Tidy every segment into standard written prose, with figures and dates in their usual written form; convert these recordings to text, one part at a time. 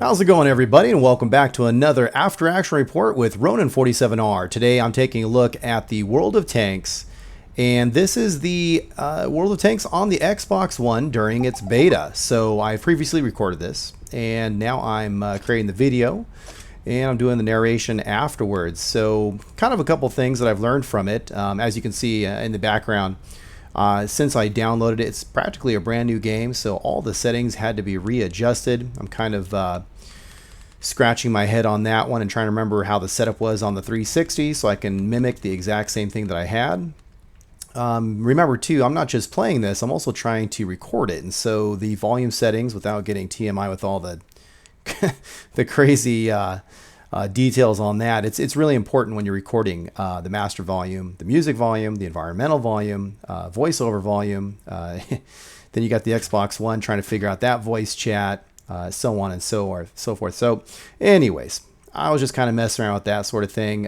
How's it going, everybody, and welcome back to another After Action Report with RONIN 47R. Today I'm taking a look at the World of Tanks, and this is the World of Tanks on the Xbox One during its beta. So I previously recorded this, and now I'm creating the video, and I'm doing the narration afterwards. So kind of a couple things that I've learned from it. As you can see in the background, since I downloaded it, it's practically a brand new game, so all the settings had to be readjusted. I'm kind of scratching my head on that one and trying to remember how the setup was on the 360 so I can mimic the exact same thing that I had. Remember too, I'm not just playing this, I'm also trying to record it, and so the volume settings, without getting TMI with all the the crazy details on that, it's really important when you're recording the master volume, the music volume, the environmental volume, voiceover volume. Then you got the Xbox One, trying to figure out that voice chat, so on and so forth. So anyways, I was just kind of messing around with that sort of thing.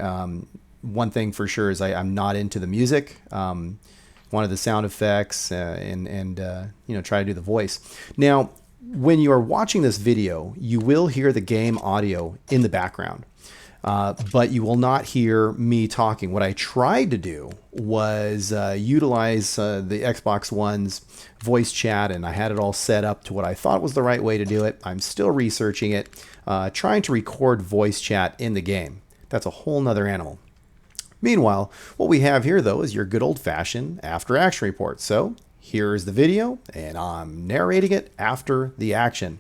One thing for sure is I'm not into the music. Wanted the sound effects and you know, try to do the voice. Now, when you are watching this video, you will hear the game audio in the background, but you will not hear me talking. What I tried to do was utilize the Xbox One's voice chat, and I had it all set up to what I thought was the right way to do it. I'm still researching it, trying to record voice chat in the game. That's a whole nother animal. Meanwhile, what we have here, though, is your good old-fashioned after action report. So here's the video, and I'm narrating it after the action.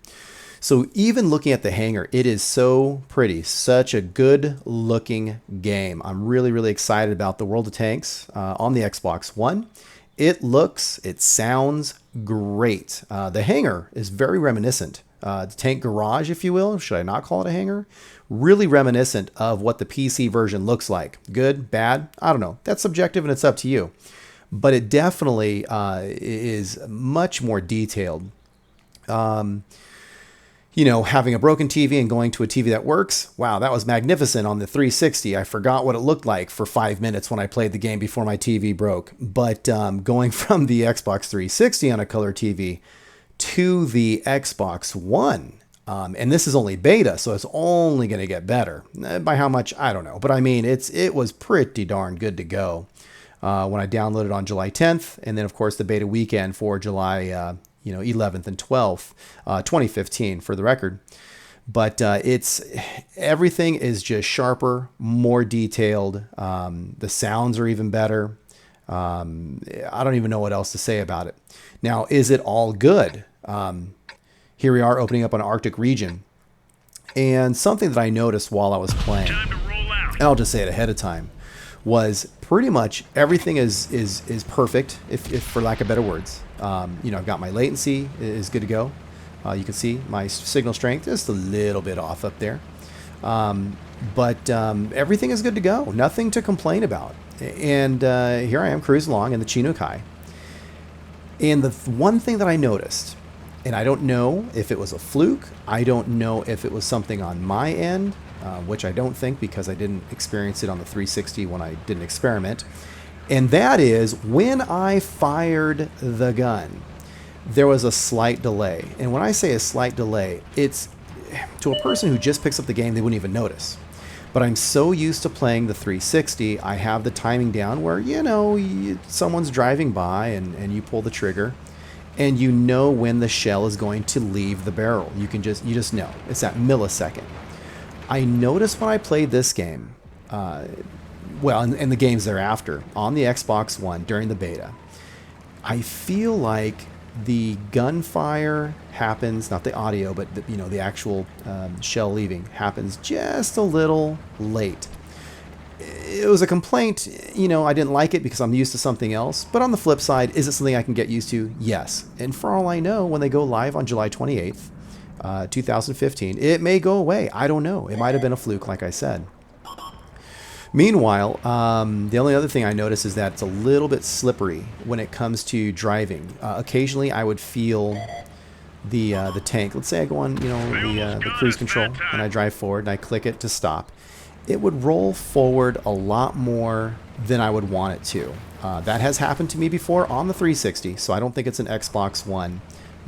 So even looking at the hangar, it is so pretty, such a good looking game. I'm really, really excited about the World of Tanks on the Xbox One. It looks, it sounds great. The hangar is very reminiscent. The tank garage, if you will, should I not call it a hangar? Really reminiscent of what the PC version looks like. Good, bad, I don't know. That's subjective and it's up to you. But it definitely is much more detailed. You know, having a broken TV and going to a TV that works, wow, that was magnificent on the 360. I forgot what it looked like for 5 minutes when I played the game before my TV broke. But going from the Xbox 360 on a color TV to the Xbox One, and this is only beta, so it's only going to get better. By how much, I don't know. But I mean, it was pretty darn good to go when I downloaded on July 10th. And then, of course, the beta weekend for July 11th and 12th, 2015 for the record. But everything is just sharper, more detailed. The sounds are even better. I don't even know what else to say about it. Now, is it all good? Here we are opening up an Arctic region. And something that I noticed while I was playing, and I'll just say it ahead of time, was pretty much everything is perfect, if for lack of better words. You know, I've got my latency is good to go. You can see my signal strength is a little bit off up there. But everything is good to go. Nothing to complain about. And here I am cruising along in the Chinook High. And the one thing that I noticed, and I don't know if it was a fluke, I don't know if it was something on my end, which I don't think, because I didn't experience it on the 360 when I didn't experiment. And that is, when I fired the gun, there was a slight delay. And when I say a slight delay, it's to a person who just picks up the game, they wouldn't even notice. But I'm so used to playing the 360, I have the timing down where, you know, someone's driving by and you pull the trigger, and you know when the shell is going to leave the barrel. You just know. It's that millisecond. I noticed when I played this game, well, and the games thereafter, on the Xbox One during the beta, I feel like the gunfire happens, not the audio, but the actual shell leaving happens just a little late. It was a complaint, I didn't like it because I'm used to something else. But on the flip side, is it something I can get used to? Yes. And for all I know, when they go live on July 28th, 2015, it may go away. I don't know. It might have been a fluke, like I said. Meanwhile, the only other thing I noticed is that it's a little bit slippery when it comes to driving. Occasionally, I would feel the tank. Let's say I go on, the cruise control, and I drive forward, and I click it to stop. It would roll forward a lot more than I would want it to. That has happened to me before on the 360, so I don't think it's an Xbox One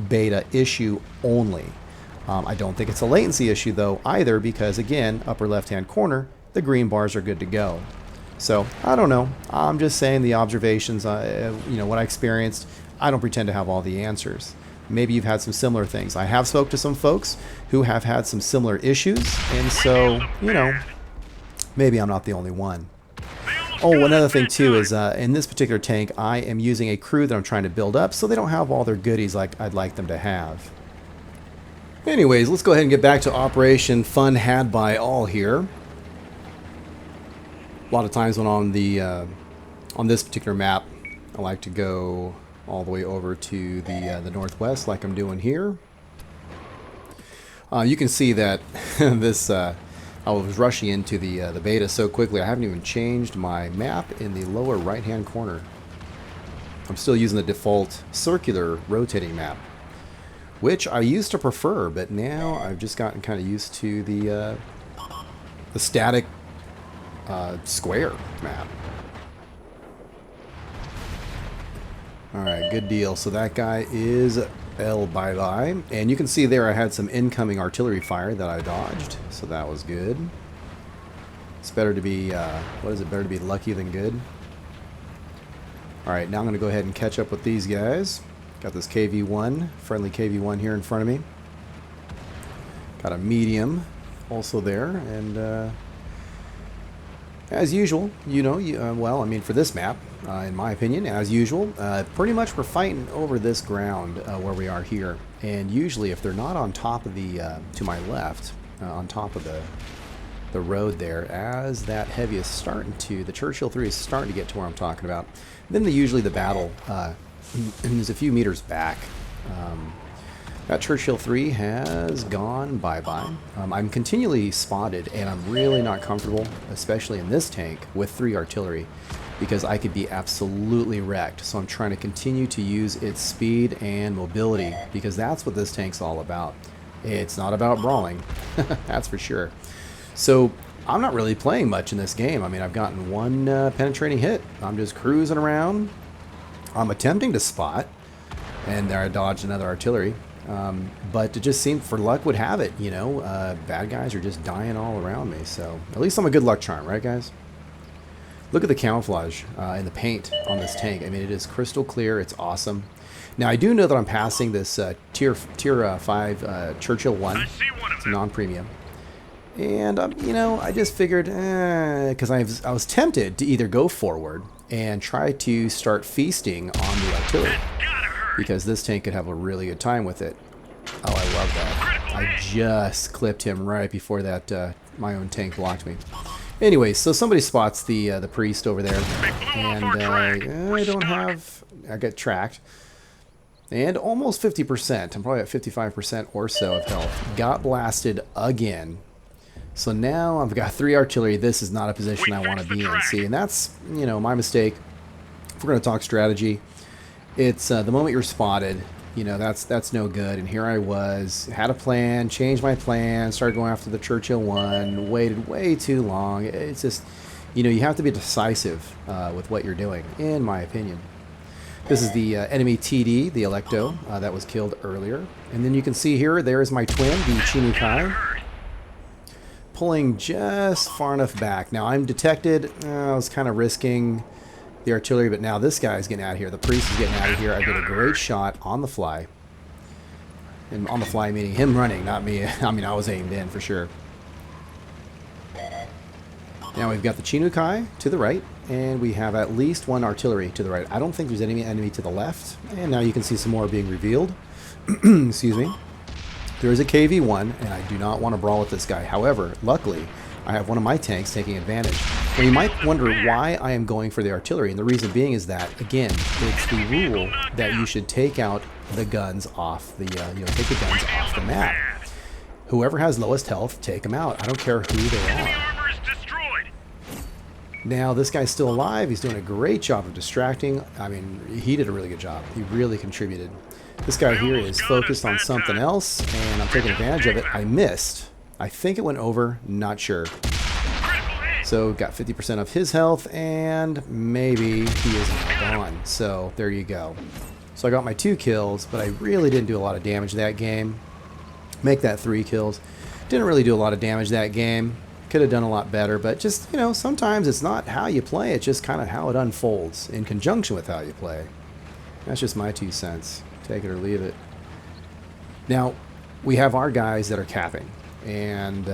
beta issue only. I don't think it's a latency issue though either, because again, upper left-hand corner, the green bars are good to go. So I don't know. I'm just saying the observations, what I experienced. I don't pretend to have all the answers. Maybe you've had some similar things. I have spoke to some folks who have had some similar issues, and so, maybe I'm not the only one. Oh, another thing too is in this particular tank, I am using a crew that I'm trying to build up, so they don't have all their goodies like I'd like them to have. Anyways, let's go ahead and get back to Operation Fun Had by All here. A lot of times when on this particular map, I like to go all the way over to the northwest, like I'm doing here. You can see that this I was rushing into the beta so quickly. I haven't even changed my map in the lower right-hand corner. I'm still using the default circular rotating map, which I used to prefer, but now I've just gotten kind of used to the static square map. Alright, good deal. So that guy is bye-bye. And you can see there I had some incoming artillery fire that I dodged, so that was good. It's better to be, better to be lucky than good. Alright, now I'm going to go ahead and catch up with these guys. Got this KV-1, friendly KV-1 here in front of me. Got a medium also there, and as usual, well, I mean, for this map, in my opinion, as usual, pretty much we're fighting over this ground where we are here. And usually, if they're not on top of the, to my left, on top of the road there, as that heavy is starting to, the Churchill 3 is starting to get to where I'm talking about, then usually the battle is a few meters back. That Churchill 3 has gone bye-bye. I'm continually spotted, and I'm really not comfortable, especially in this tank, with 3 artillery, because I could be absolutely wrecked. So I'm trying to continue to use its speed and mobility, because that's what this tank's all about. It's not about brawling, that's for sure. So I'm not really playing much in this game. I mean, I've gotten one penetrating hit. I'm just cruising around. I'm attempting to spot, and there I dodged another artillery. But it just seemed, for luck would have it, bad guys are just dying all around me. So at least I'm a good luck charm, right, guys? Look at the camouflage in the paint on this tank. I mean, it is crystal clear. It's awesome. Now, I do know that I'm passing this tier 5 Churchill 1. It's a non-premium. And, I just figured, because I was tempted to either go forward and try to start feasting on the artillery, because this tank could have a really good time with it. Oh, I love that. I just clipped him right before that my own tank blocked me. Anyway, so somebody spots the priest over there, and I get tracked. And almost 50%, I'm probably at 55% or so of health. Got blasted again. So now I've got 3 artillery. This is not a position I want to be in. See, and that's, my mistake. If we're going to talk strategy, it's the moment you're spotted, that's no good. And here I was, had a plan, changed my plan, started going after the Churchill 1, waited way too long. It's just, you have to be decisive with what you're doing, in my opinion. This is the enemy TD, the Electo, that was killed earlier. And then you can see here, there's my twin, the Chinukai, pulling just far enough back. Now I'm detected. I was kind of risking the artillery, but now this guy's getting out of here. The priest is getting out of here. I get a great shot on the fly. And on the fly meaning him running, not me. I mean, I was aimed in for sure. Now we've got the Chinukai to the right, and we have at least 1 artillery to the right. I don't think there's any enemy to the left. And now you can see some more being revealed. Excuse me. There is a KV-1, and I do not want to brawl with this guy. However, luckily, I have one of my tanks taking advantage. Now, you might wonder why I am going for the artillery, and the reason being is that, again, it's the rule that you should take out the guns off the, take the guns off the map. Whoever has lowest health, take them out. I don't care who they are. Now, this guy's still alive. He's doing a great job of distracting. I mean, he did a really good job. He really contributed. This guy here is focused on something else, and I'm taking advantage of it. I missed. I think it went over. Not sure. So, got 50% of his health, and maybe he is gone. So, there you go. So, I got my 2 kills, but I really didn't do a lot of damage that game. make that 3 kills. Didn't really do a lot of damage that game. Could have done a lot better, but just, you know, sometimes it's not how you play, it's just kind of how it unfolds in conjunction with how you play. That's just my 2 cents. Take it or leave it. Now, we have our guys that are capping, and,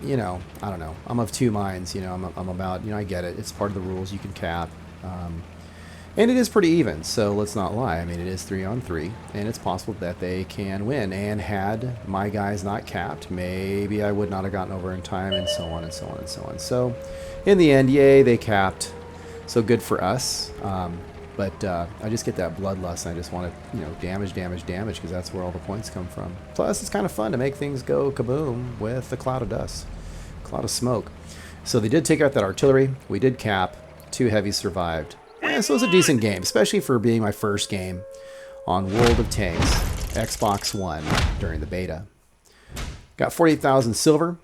you know, I don't know. I'm of 2 minds, you know, I'm about, you know, I get it. It's part of the rules, you can cap. And it is pretty even, so let's not lie. I mean, it is 3-on-3, and it's possible that they can win. And had my guys not capped, maybe I would not have gotten over in time, and so on and so on and so on. So, in the end, yay, they capped. So good for us. But I just get that bloodlust, and I just want to, you know, damage, because that's where all the points come from. Plus, it's kind of fun to make things go kaboom with a cloud of dust, cloud of smoke. So they did take out that artillery. We did cap. 2 heavies survived. Yeah, so it was a decent game, especially for being my first game on World of Tanks, Xbox One, during the beta. Got 48,000 silver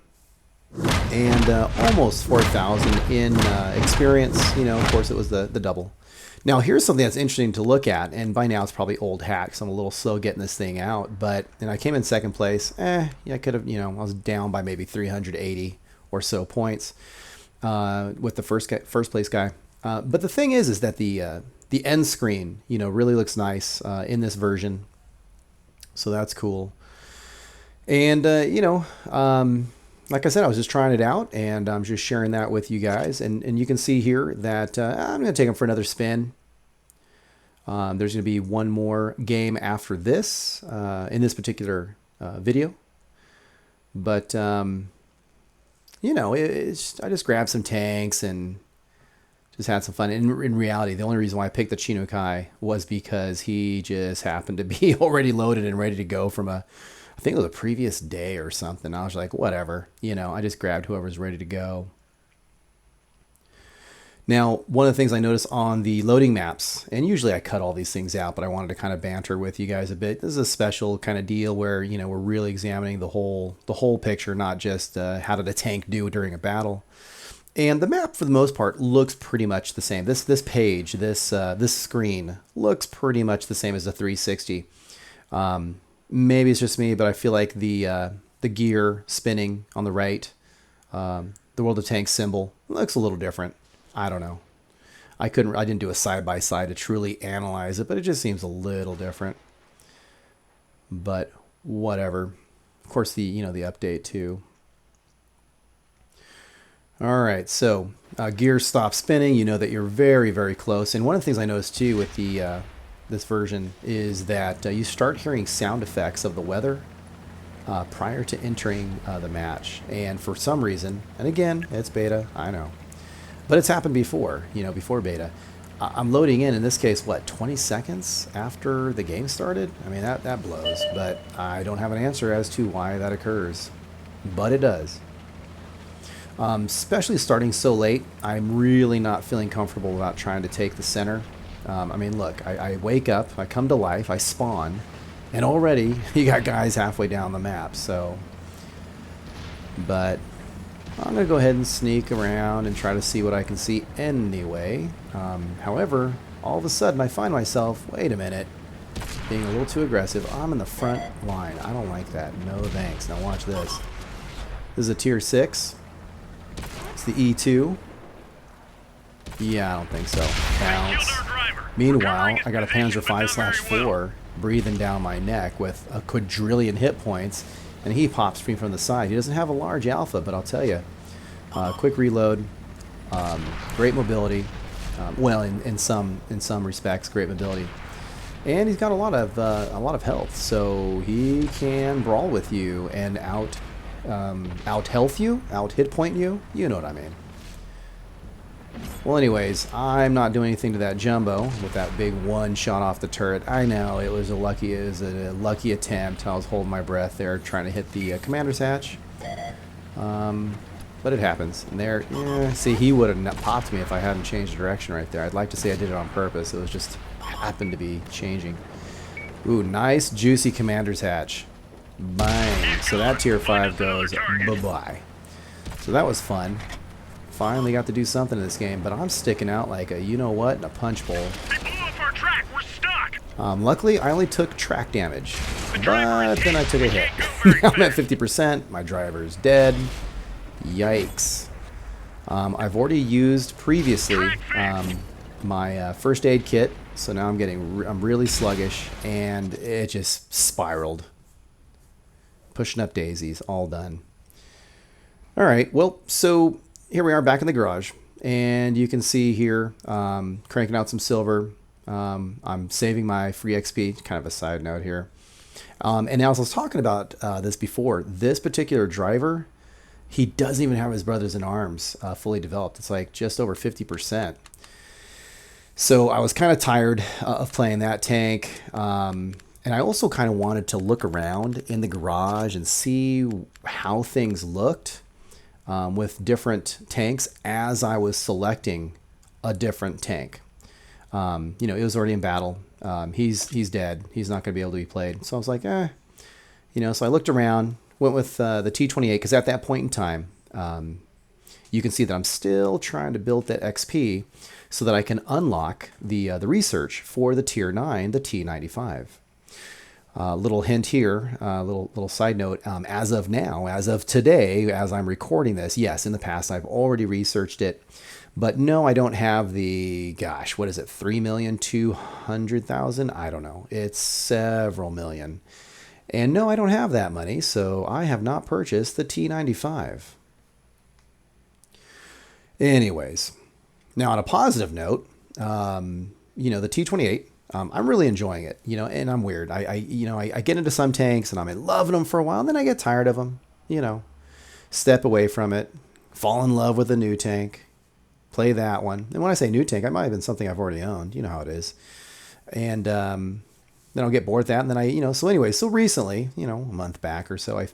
and almost 4,000 in experience. You know, of course, it was the double. Now, here's something that's interesting to look at, and by now it's probably old hat because I'm a little slow getting this thing out. And I came in 2nd place. Yeah, I could have, you know, I was down by maybe 380 or so points with the first place guy. But the thing is that the end screen, you know, really looks nice in this version, so that's cool. And you know, like I said, I was just trying it out, and I'm just sharing that with you guys. And you can see here that I'm going to take them for another spin. There's going to be one more game after this in this particular video, but you know, I just grabbed some tanks and just had some fun. In reality, the only reason why I picked the Chinokai was because he just happened to be already loaded and ready to go from I think it was a previous day or something. I was like, whatever, you know, I just grabbed whoever's ready to go. Now, one of the things I noticed on the loading maps, and usually I cut all these things out, but I wanted to kind of banter with you guys a bit. This is a special kind of deal where, you know, we're really examining the whole picture, not just how did a tank do during a battle. And the map, for the most part, looks pretty much the same. This page, this screen, looks pretty much the same as the 360. Maybe it's just me, but I feel like the gear spinning on the right, the World of Tanks symbol, looks a little different. I don't know. I didn't do a side-by-side to truly analyze it, but it just seems a little different. But whatever. Of course, the update too. All right, so gears stop spinning. You know that you're very, very close. And one of the things I noticed too with the this version is that you start hearing sound effects of the weather prior to entering the match. And for some reason, and again, it's beta, I know, but it's happened before. You know, before beta, I'm loading in this case, what, 20 seconds after the game started? I mean, that blows. But I don't have an answer as to why that occurs, but it does. Especially starting so late, I'm really not feeling comfortable about trying to take the center. I mean, look, I wake up, I come to life, I spawn, and already you got guys halfway down the map, so. But I'm going to go ahead and sneak around and try to see what I can see anyway. However, all of a sudden I find myself, wait a minute, being a little too aggressive. I'm in the front line. I don't like that. No thanks. Now watch this. This is a tier 6. It's the E2. Yeah, I don't think so. Bounce. Meanwhile, I got a Panzer 5/4 breathing down my neck with a quadrillion hit points, and he pops me from the side. He doesn't have a large alpha, but I'll tell you, quick reload, great mobility. Well, in some respects, great mobility, and he's got a lot of health, so he can brawl with you and out health you, out hit point you. You know what I mean. Well, anyways, I'm not doing anything to that jumbo with that big one shot off the turret. I know it was a lucky attempt. I was holding my breath there, trying to hit the commander's hatch. But it happens. And there, see, he would have popped me if I hadn't changed direction right there. I'd like to say I did it on purpose. It was just happened to be changing. Ooh, nice juicy commander's hatch. Bang. So that tier 5 goes bye-bye. So that was fun. Finally got to do something in this game, but I'm sticking out like a you-know-what in a punch bowl. They blew up our track. We're stuck. Luckily, I only took track damage, but then I took a hit. Now I'm at 50%. My driver's dead. Yikes. I've already used previously my first aid kit, so now I'm really sluggish, and it just spiraled. Pushing up daisies, all done. All right, well, so here we are back in the garage, and you can see here cranking out some silver. I'm saving my free XP, kind of a side note here. And as I was talking about this before, this particular driver, he doesn't even have his brothers in arms fully developed. It's like just over 50%. So I was kind of tired of playing that tank. And I also kind of wanted to look around in the garage and see how things looked with different tanks as I was selecting a different tank. You know, it was already in battle. He's dead. He's not going to be able to be played. So I was like, you know, so I looked around, went with the T28, because at that point in time, you can see that I'm still trying to build that XP so that I can unlock the research for the Tier 9, the T95. Little hint here, little side note, as of now, as of today, as I'm recording this, yes, in the past I've already researched it. But no, I don't have the, gosh, what is it, 3,200,000? I don't know. It's several million. And no, I don't have that money, so I have not purchased the T95. Anyways, now on a positive note, you know, the T28, I'm really enjoying it, you know, and I'm weird. I get into some tanks and I'm in love with them for a while, and then I get tired of them, you know, step away from it, fall in love with a new tank. Play that one. And when I say new tank, it might have been something I've already owned. You know how it is. And then I'll get bored with that. And then you know, so anyway, so recently, you know, a month back or so, I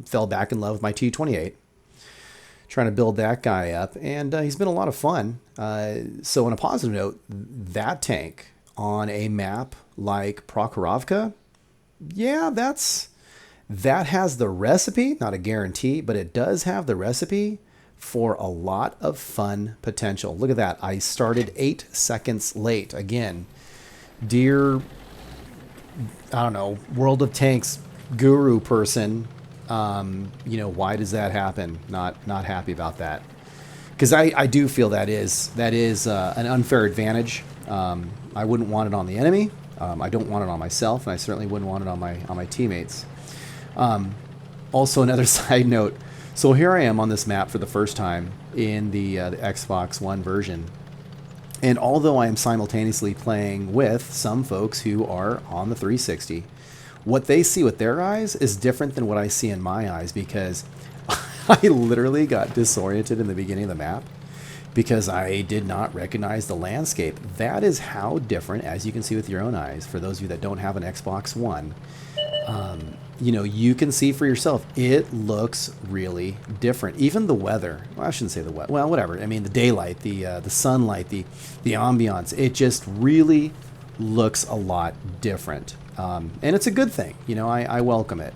fell back in love with my T28, trying to build that guy up. And he's been a lot of fun. So on a positive note, that tank on a map like Prokhorovka, yeah, that has the recipe, not a guarantee, but it does have the recipe for a lot of fun potential. Look at that. I started 8 seconds late. Again, dear, I don't know, World of Tanks guru person, you know, why does that happen? Not happy about that. Because I do feel that is an unfair advantage. I wouldn't want it on the enemy. I don't want it on myself, and I certainly wouldn't want it on my teammates. Also, another side note, so here I am on this map for the first time in the Xbox One version. And although I am simultaneously playing with some folks who are on the 360, what they see with their eyes is different than what I see in my eyes, because I literally got disoriented in the beginning of the map because I did not recognize the landscape. That is how different, as you can see with your own eyes, for those of you that don't have an Xbox One, you know, you can see for yourself, it looks really different. Even the weather, well, I shouldn't say the weather, well, whatever. I mean, the daylight, the sunlight, the ambiance, it just really looks a lot different. And it's a good thing, you know, I welcome it.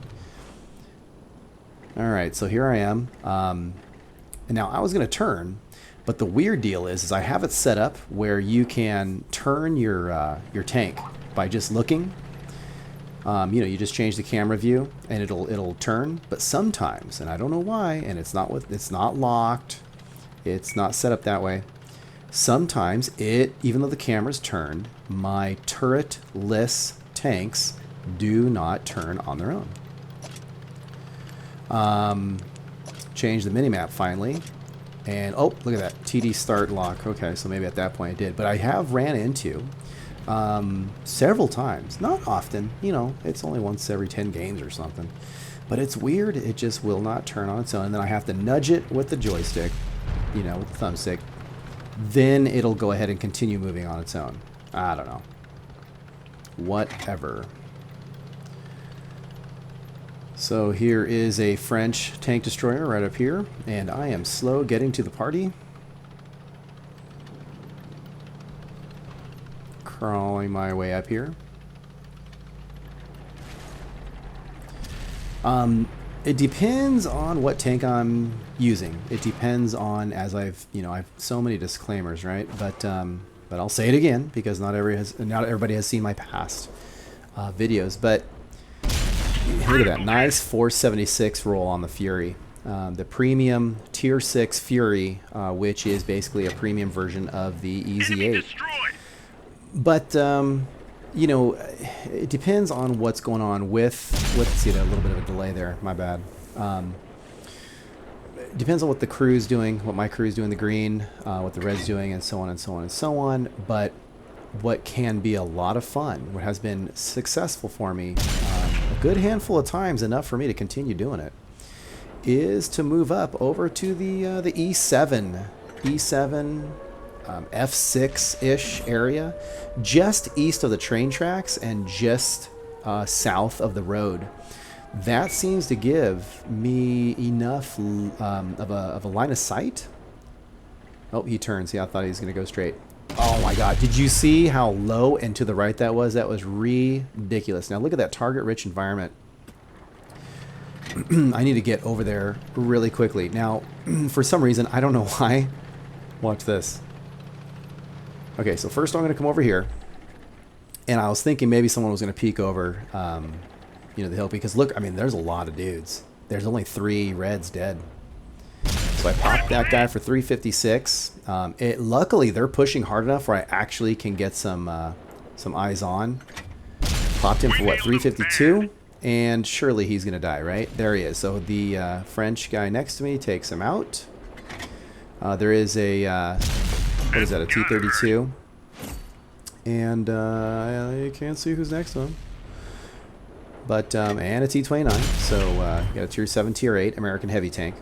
All right, so here I am. And now I was going to turn, but the weird deal is I have it set up where you can turn your tank by just looking. You know, you just change the camera view and it'll turn. But sometimes, and I don't know why, and it's not locked, it's not set up that way. Sometimes even though the camera's turned, my turret-less tanks do not turn on their own. Change the minimap finally, and oh, look at that, TD start lock. Okay, so maybe at that point I did, but I have ran into several times, not often, you know, it's only once every 10 games or something, but it's weird, it just will not turn on its own, and then I have to nudge it with the joystick, you know, with the thumbstick, then it'll go ahead and continue moving on its own. I don't know, whatever. So here is a French tank destroyer right up here, and I am slow getting to the party. Crawling my way up here. It depends on what tank I'm using. It depends on, as I've so many disclaimers, right? But but I'll say it again because not everybody has seen my past videos. But look at that nice 476 roll on the Fury, the premium tier 6 Fury, which is basically a premium version of the EZ8. But you know, it depends on what's going on with see that a little bit of a delay there, my bad. Depends on what the crew's doing, what my crew's doing, the green, what the red's doing, and so on and so on and so on. But what can be a lot of fun, what has been successful for me a good handful of times, enough for me to continue doing it, is to move up over to the E7 F6-ish area, just east of the train tracks and just south of the road. That seems to give me enough of a line of sight. Oh, he turns. Yeah, I thought he was going to go straight. Oh my God. Did you see how low and to the right that was? That was ridiculous. Now look at that target-rich environment. I need to get over there really quickly. Now, for some reason, I don't know why. Watch this. Okay, so first I'm going to come over here. And I was thinking maybe someone was going to peek over you know, the hill, because look, I mean, there's a lot of dudes. There's only 3 reds dead. So I popped that guy for 356. Luckily, they're pushing hard enough where I actually can get some eyes on. Popped him for what, 352? And surely he's gonna die, right? There he is. So the French guy next to me takes him out. There is a what is that? A T32. And I can't see who's next to him. But and a T29, so got a tier 7, tier 8 American heavy tank.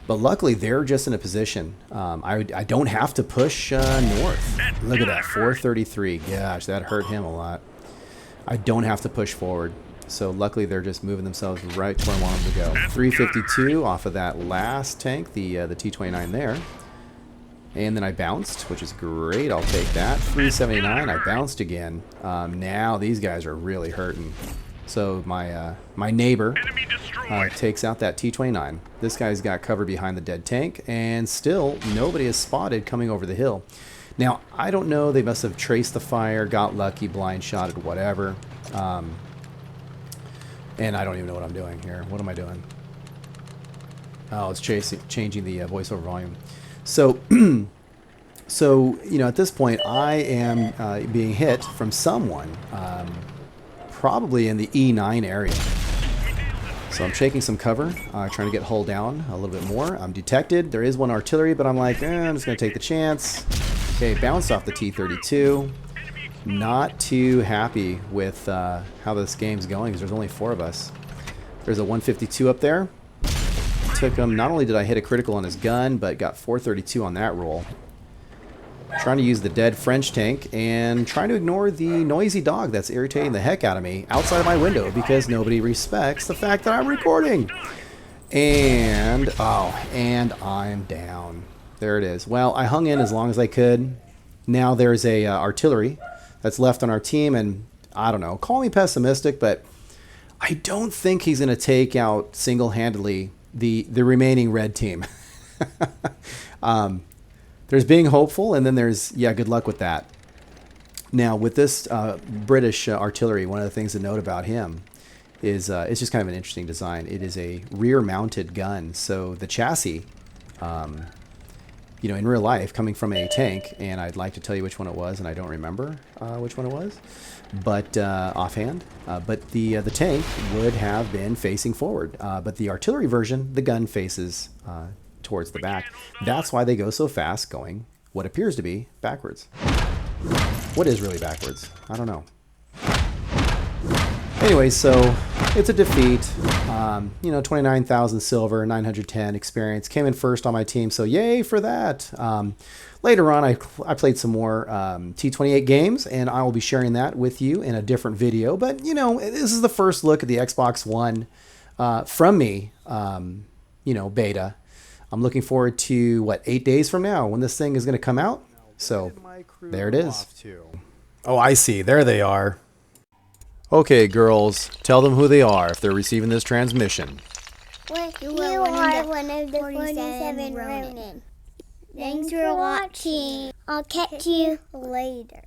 But luckily, they're just in a position. I don't have to push north. Look at that, 433. Gosh, that hurt him a lot. I don't have to push forward. So luckily, they're just moving themselves right to where I want them to go. 352 off of that last tank, the T29 there. And then I bounced, which is great. I'll take that. 379, I bounced again. Now these guys are really hurting. So my neighbor takes out that T29. This guy's got cover behind the dead tank, and still nobody is spotted coming over the hill. Now, I don't know. They must have traced the fire, got lucky, blind shotted, whatever. And I don't even know what I'm doing here. What am I doing? Oh, it's changing the voiceover volume. So, so you know, at this point, I am being hit from someone. Probably in the E9 area. So I'm shaking some cover, trying to get hull down a little bit more. I'm detected. There is one artillery, but I'm like, I'm just going to take the chance. Okay, bounced off the T32. Not too happy with how this game's going, because there's only 4 of us. There's a 152 up there. Took him, not only did I hit a critical on his gun, but got 432 on that roll. Trying to use the dead French tank and trying to ignore the noisy dog that's irritating the heck out of me outside of my window because nobody respects the fact that I'm recording. And, oh, and I'm down. There it is. Well, I hung in as long as I could. Now there's a artillery that's left on our team, and I don't know, call me pessimistic, but I don't think he's going to take out single-handedly the remaining red team. There's being hopeful, and then there's, yeah, good luck with that. Now, with this British artillery, one of the things to note about him is it's just kind of an interesting design. It is a rear-mounted gun, so the chassis, you know, in real life, coming from a tank, and I'd like to tell you which one it was, and I don't remember which one it was, but offhand. But the tank would have been facing forward, but the artillery version, the gun faces towards the back. That's why they go so fast, going what appears to be backwards. What is really backwards? I don't know. Anyway, so it's a defeat. You know, 29,000 silver, 910 experience. Came in first on my team, so yay for that. Later on, I played some more T28 games, and I will be sharing that with you in a different video. But, you know, this is the first look at the Xbox One from me, you know, beta. I'm looking forward to, what, 8 days from now when this thing is going to come out. So there it is. Oh, I see. There they are. Okay, girls, tell them who they are if they're receiving this transmission. You are one of the 47 Ronin. Thanks for watching. I'll catch you later.